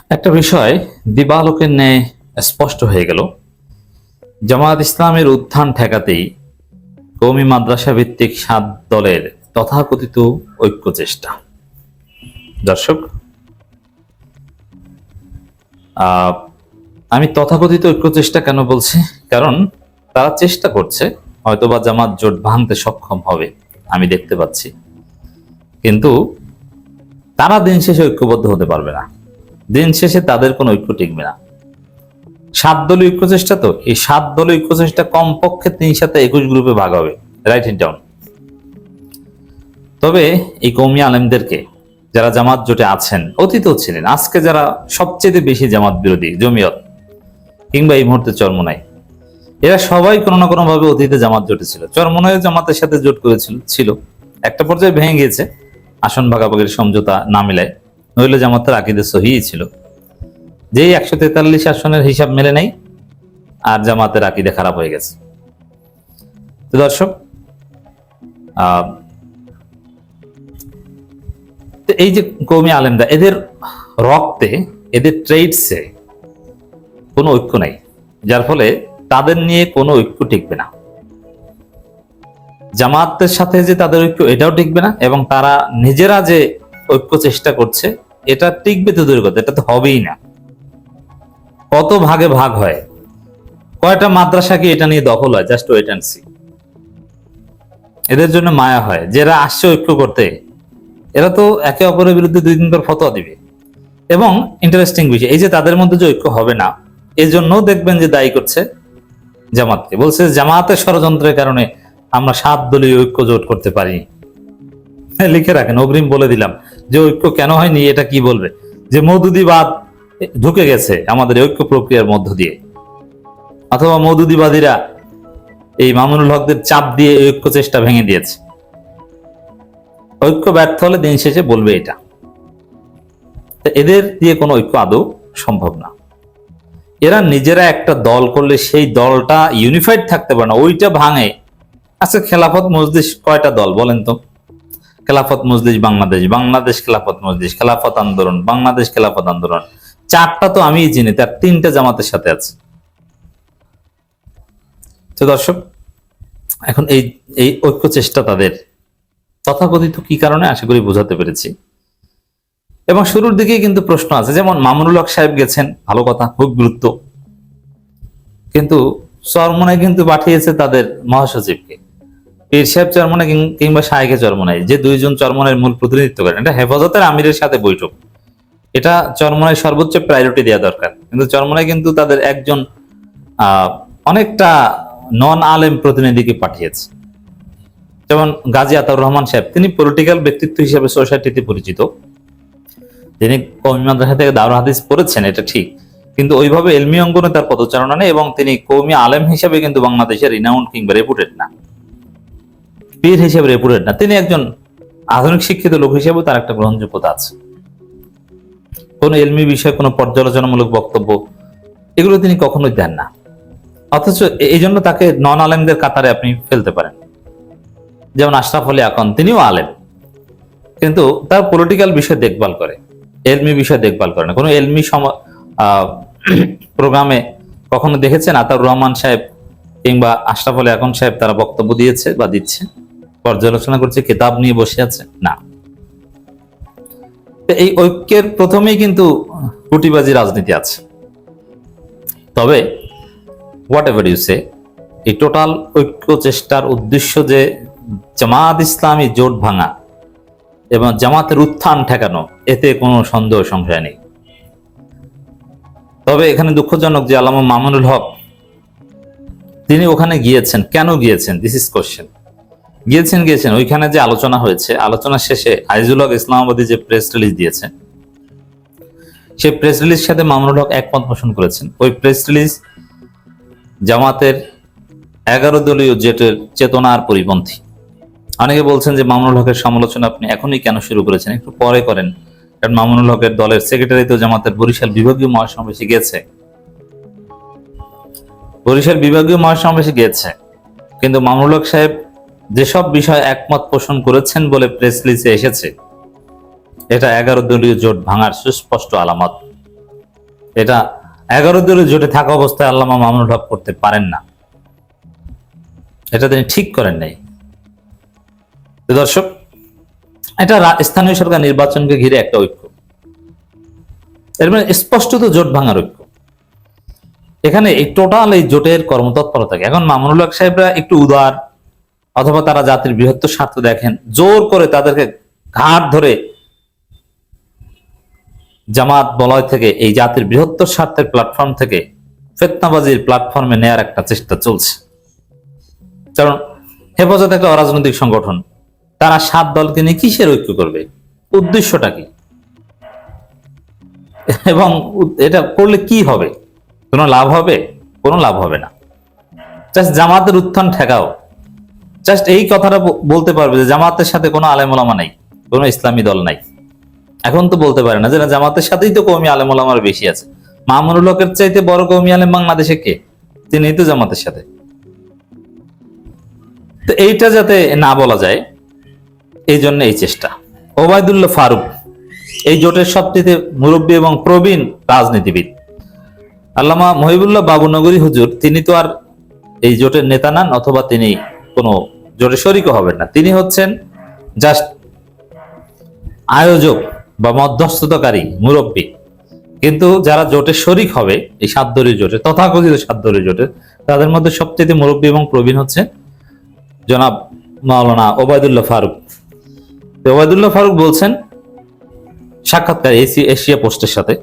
একটা বিষয় দিবালোকের ন্যায় স্পষ্ট হয়ে গেল। জামায়াত ইসলামের উত্থান ঠেকাতেই কওমি মাদ্রাসা ভিত্তিক ৭ দলের তথাকথিত ঐক্য চেষ্টা। দর্শক, আমি তথাকথিত ঐক্য চেষ্টা কেন বলছি? কারণ তারা চেষ্টা করছে, হয়তোবা জামাত জোট ভাঙতে সক্ষম হবে, আমি দেখতে পাচ্ছি, কিন্তু তারা দিন শেষে ঐক্যবদ্ধ হতে পারবে না। দিন শেষে তাদের কোনো ঐক্য টিকবে না। ৭ দলীয় ঐক্য চেষ্টা, তো এই ৭ দলীয় ঐক্য চেষ্টা কমপক্ষে ৩-৭-২১ গ্রুপে ভাগ হবে। Right it down. তবে এই কওমি আলেমদেরকে, যারা জামাত জোটে আছেন, অতীতেও ছিলেন, আজকে যারা সবচেয়ে বেশি জামাত বিরোধী, জমিয়ত কিংবা এই মুহূর্তে চরমোনাই, এরা সবাই কোনো না কোনো ভাবে অতীতে জামাত জোটে ছিল। চরমোনাই জামাতের সাথে জোট করেছিল, একটা পর্যায়ে ভেঙে গিয়েছে আসন ভাগাভাগির সমঝোতা না মিলায়, নইলে জামাতের আকীদা সহিই ছিল। যেই ১৪৩ আসনের হিসাব মেলে নেই আর জামাতের আকীদা খারাপ হয়ে গেছে। তো দর্শক, এই যে কওমি আলেমরা, এদের রক্তে, এদের ট্রেডসে কোনো ঐক্য নাই, যার ফলে তাদের নিয়ে কোনো ঐক্য টিকবে না। জামাতের সাথে যে তাদের ঐক্য, এটাও টিকবে না, এবং তারা নিজেরা যে ঐক্য চেষ্টা করছে, এটা টিকবে তো দূরের কথা, এটা তো হবেই না। কত ভাগে ভাগ হয়, কয়টা মাদ্রাসা কি এটা নিয়ে দখল হয়, জাস্ট ওয়েট অ্যান্ড সি। এদের জন্য মায়া হয়, যারা আসছে ঐক্য করতে, এরা তো একে অপরের বিরুদ্ধে ২ দিন পর ফতোয়া দিবে। এবং ইন্টারেস্টিং বিষয়, এই যে তাদের মধ্যে যে ঐক্য হবে না, এই জন্য দেখবেন যে দায়ী করছে জামাতকে, বলছে জামাতের ষড়যন্ত্রের কারণে আমরা ৭ দলীয় ঐক্য জোট করতে পারিনি। লিখে রাখেন, অগ্রিম বলে দিলাম যে ঐক্য কেন হয়নি, এটা কি বলবে, যে মওদুদিবাদ ঢুকে গেছে আমাদের ঐক্য প্রক্রিয়ার মধ্য দিয়ে, অথবা মওদুদিবাদীরা এই মামুনুল হকদের চাপ দিয়ে ঐক্য চেষ্টা ভেঙে দিয়েছে। ঐক্য ব্যর্থ হলে দিন শেষে বলবে এটা। এদের দিয়ে কোনো ঐক্য আদৌ সম্ভব না। এরা নিজেরা একটা দল করলে সেই দলটা ইউনিফাইড থাকতে পারে না, ওইটা ভাঙে। আচ্ছা, খেলাফত মজলিস কয়টা দল বলেন তো? খেলাফত মজলিস বাংলাদেশ, বাংলাদেশ খেলাফত মজলিস, খেলাফত আন্দোলন, বাংলাদেশ খেলাফত আন্দোলন, 4টা তো আমি চিনি, তার 3টা জামাতের সাথে আছে। তো দর্শক, এখন এই ঐক্য চেষ্টা তাদের তথাকথিত কি কারণে, আশা করি বোঝাতে পেরেছি। এবং শুরুর দিকেই কিন্তু প্রশ্ন আছে, যেমন মামুনুল হক সাহেব গেছেন, ভালো কথা, খুব গুরুত্ব, কিন্তু চরমোনাই কিন্তু পাঠিয়েছে তাদের মহাসচিবকে, পীর সাহেব চরমোনাই কিংবা শায়েখে চরমোনাই, যে 2 জন চরমোনাইয়ের মূল প্রতিনিধিত্ব করেন। এটা হেফাজতের আমিরের সাথে বৈঠক, এটা চরমোনাই সর্বোচ্চ প্রায়োরিটি দেওয়া দরকার, কিন্তু চরমোনাই কিন্তু তাদের একজন অনেকটা নন আলেম প্রতিনিধিকে পাঠিয়েছে। যেমন গাজী আতাউর রহমান সাহেব, তিনি পলিটিক্যাল ব্যক্তিত্ব হিসেবে সোসাইটিতে পরিচিত, তিনি কওমি মাদ্রাসা থেকে দারুল হাদিস পড়েছেন, এটা ঠিক, কিন্তু ওইভাবে এলমি অঙ্গনে তার পদচারণা নেই, এবং তিনি কওমি আলেম হিসেবে কিন্তু বাংলাদেশের রিনাউন্ড কিংবা রেপুটেড না, পীর হিসেবে রেপুটেড না। তিনি একজন আধুনিক শিক্ষিত লোক হিসেবে তার একটা গ্রহণযোগ্যতা আছে। কোন এলমি বিষয়ে কোনো পর্যালোচনামূলক বক্তব্য, এগুলো তিনি কখনোই দেন না। অথচ এই জন্য তাকে নন আলেমদের কাতারে আপনি ফেলতে পারেন। যেমন আশরাফ আলী আকন, তিনিও আলেম, কিন্তু তার পলিটিক্যাল বিষয় দেখভাল করে, এলমি বিষয় দেখভাল করে না। কোনো এলমি প্রোগ্রামে কখনো দেখেছেন আতাউর রহমান সাহেব কিংবা আশরাফ আলী আকন সাহেব তারা বক্তব্য দিয়েছে বা দিচ্ছে, পর্যালোচনা করছে, কিতাব নিয়ে বসে আছে? না। এই ঐক্যের প্রথমেই কিন্তু গুটিবাজি রাজনীতি আছে। তবে হোয়াট এভার ইউ সে, এই টোটাল ঐক্য চেষ্টার উদ্দেশ্য যে জামাত ইসলামী জোট ভাঙা এবং জামাতের উত্থান ঠেকানো, এতে কোনো সন্দেহ সংশয় নেই। তবে এখানে দুঃখজনক যে আল্লামা মামুনুল হক, তিনি ওখানে গিয়েছেন, কেন গিয়েছেন? This is question. গিয়েছেন ওইখানে যে আলোচনা হয়েছে, আলোচনা শেষে আইজুল হক ইসলামাবাদী যে প্রেস রিলিজ দিয়েছে, সেই প্রেস রিলিজ সাথে মামুনুল হক একমত পোষণ করেছেন। ওই প্রেস রিলিজ জামাতের 11 দলীয় জোটের চেতনার পরিপন্থী। অনেকে বলছেন যে মামুনুল হকের সমালোচনা আপনি এখনই কেন শুরু করেছেন, একটু পরে করেন, কারণ মামুনুল হকের দলের সেক্রেটারি তো জামাতের বরিশাল বিভাগীয় মহাসমাবেশে গিয়েছে, কিন্তু মামুনুল হক সাহেব যেসব বিষয় একমত পোষণ করেছেন বলে প্রেস রিলিজে এসেছে, এটা 11 দলীয় জোট ভাঙার সুস্পষ্ট আলামত। এটা 11 দলীয় জোটে থাকা অবস্থায় আল্লামা মামুনুল হক করতে পারেন না, এটা তিনি ঠিক করেন নাই। তো দর্শক, এটা স্থানীয় সরকার নির্বাচনকে ঘিরে একটা ঐক্য, এর মানে স্পষ্টত জোট ভাঙার ঐক্য। এখানে এই টোটাল এই জোটের কর্মতৎপরতা। এখন মামুনুল হক সাহেবরা একটু উদার, অথবা তারা জাতির বৃহত্তর স্বার্থ দেখেন, জোর করে তাদেরকে ঘাট ধরে জামাত বলয় থেকে, এই জাতির বৃহত্তর স্বার্থের প্ল্যাটফর্ম থেকে ফিতনাবাজির প্ল্যাটফর্মে নেয়ার একটা চেষ্টা চলছে। কারণ হেফাজত একটা অরাজনৈতিক সংগঠন, তারা 7 দলকে নিয়ে কিসের ঐক্য করবে, উদ্দেশ্যটা কি, এবং এটা করলে কি হবে? কোনো লাভ হবে? কোনো লাভ হবে না। জাস্ট জামাতের উত্থান ঠেকাও, জাস্ট এই কথাটা বলতে পারবে যে জামাতের সাথে কোনো আলেম ওলামা নাই, কোনো ইসলামী দল নাই। এখন তো বলতে পারে না যে না, জামাতের সাথেই তো কওমি আলেম ওলামার বেশি আছে। মামুনুল হকের চাইতে বড় কওমি আলেম বাংলাদেশে কে? তিনি তো জামাতের সাথে। তো এইটা যাতে না বলা যায়, এই জন্য এই চেষ্টা। ওবায়দুল্লাহ ফারুক এই জোটের সবচেয়ে মুরব্বী এবং প্রবীণ রাজনীতিবিদ। আল্লামা মহিবুল্লাহ বাবুনগরী হুজুর, তিনি তো আর এই জোটের নেতা নন, অথবা তিনি কোনো জোটে শরিকও হবেন না। তিনি হচ্ছেন জাস্ট আয়োজক বা মধ্যস্থতাকারী মুরব্বী। কিন্তু যারা জোটে শরিক হবে, এই 7 দলীয় জোটে, তথাকথিত 7 দলীয় জোটে, তাদের মধ্যে সবচেয়ে মুরব্বী এবং প্রবীণ হচ্ছে জনাব মাওলানা ওবায়দুল্লাহ ফারুক। ওবায়দুল্লাহ ফারুক বলছেন সাক্ষাৎকার এশিয়া পোস্টের সাথে,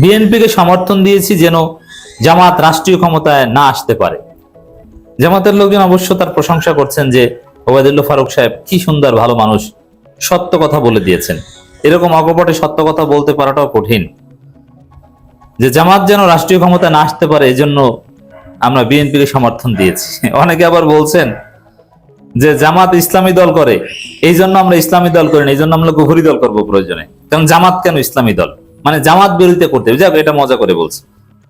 বিএনপিকে সমর্থন দিয়েছি যেন জামাত রাষ্ট্রীয় ক্ষমতায় না আসতে পারে। জামাতের লোকজন অবশ্য তার প্রশংসা করছেন যে ওবায়দুল্লাহ ফারুক সাহেব কি সুন্দর ভালো মানুষ, সত্য কথা বলে দিয়েছেন। এরকম অকপটে সত্য কথা বলতে পারাটাও কঠিন, যে জামাত যেন রাষ্ট্রীয় ক্ষমতায় না আসতে পারে, এই জন্য আমরা বিএনপিকে সমর্থন দিয়েছি। অনেকে আবার বলছেন যে জামাত ইসলামী দল করে, এই জন্য আমরা ইসলামী দল করি না, এই জন্য আমরা কুফরি দল করবো প্রয়োজনে। কারণ জামাত কেন ইসলামী দল, মানে জামাত বিরোধিতা করতে হবে। যাক, এটা মজা করে বলছে।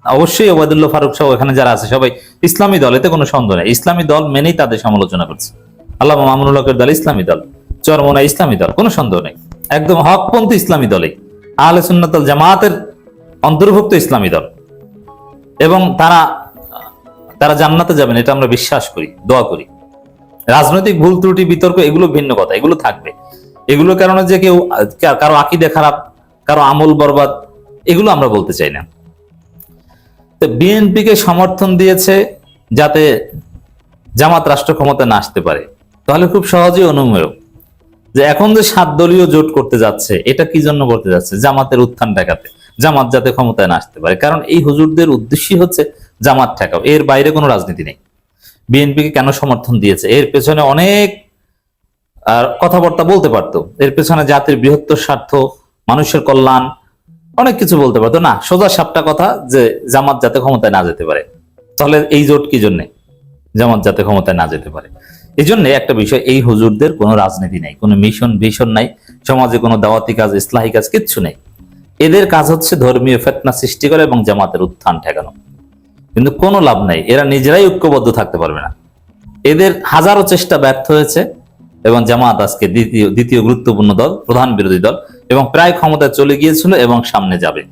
অবশ্যই ওবায়দুল্লাহ ফারুক সহ এখানে যারা আছে সবাই ইসলামী দল, এতে কোনো সন্দেহ নেই। ইসলামী দল মেনেই তাদের সমালোচনা করছে। আল্লামা মামুনুল হকের দল ইসলামী দল, চরমোনা ইসলামী দল, কোনো সন্দেহ নেই। একদম হকপন্থী ইসলামী দলে, আহলে সুন্নাত ওয়াল জামাতের অন্তর্ভুক্ত ইসলামী দল, এবং তারা জান্নাতে যাবেন, এটা আমরা বিশ্বাস করি, দোয়া করি। রাজনৈতিক ভুল ত্রুটি বিতর্ক এগুলো ভিন্ন কথা, এগুলো থাকবে। এগুলোর কারণে যে কেউ কারো আকীদা খারাপ, কারো আমল বরবাদ, এগুলো আমরা বলতে চাই না। তো বিএনপিকে সমর্থন দিয়েছে যাতে জামাত রাষ্ট্র ক্ষমতায় না আসতে পারে, তাহলে খুব সহজেই অনুমেয় যে এখন যে 7 দলীয় জোট করতে যাচ্ছে, এটা কি জন্য করতে যাচ্ছে? জামাতের উত্থান ঠেকাতে, জামাত যাতে ক্ষমতায় না আসতে পারে। কারণ এই হুজুরদের উদ্দেশ্যই হচ্ছে জামাত ঠেকাও, এর বাইরে কোনো রাজনীতি নেই। বিএনপিকে কেন সমর্থন দিয়েছে, এর পেছনে অনেক কথাবার্তা বলতে পারতো, এর পেছনে জাতির বৃহত্তর স্বার্থ, মানুষের কল্যাণ, অনেক কিছু বলতে পারতো। না, সোজা সাপটা কথা যে জামাত যাতে ক্ষমতায় না যেতে পারে। তাহলে এই জোট কি জন্যে? জামাত যাতে ক্ষমতায় না যেতে পারে। এই জন্য একটা বিষয়, এই হুজুরদের কোনো রাজনীতি নাই, কোনো মিশন ভিশন নাই, সমাজে কোনো দাওয়াতি কাজ, ইসলাহী কাজ কিচ্ছু নেই। এদের কাজ হচ্ছে ধর্মীয় ফিতনা সৃষ্টি করা এবং জামাতের উত্থান ঠেকানো। কিন্তু কোনো লাভ নাই, এরা নিজেরাই ঐক্যবদ্ধ থাকতে পারবে না। এদের হাজারো চেষ্টা ব্যর্থ হয়েছে, এবং জামাত আজকে দ্বিতীয় গুরুত্বপূর্ণ দল, প্রধান বিরোধী দল, এবং প্রায় ক্ষমতায় চলে গিয়েছিল এবং সামনে যাবে।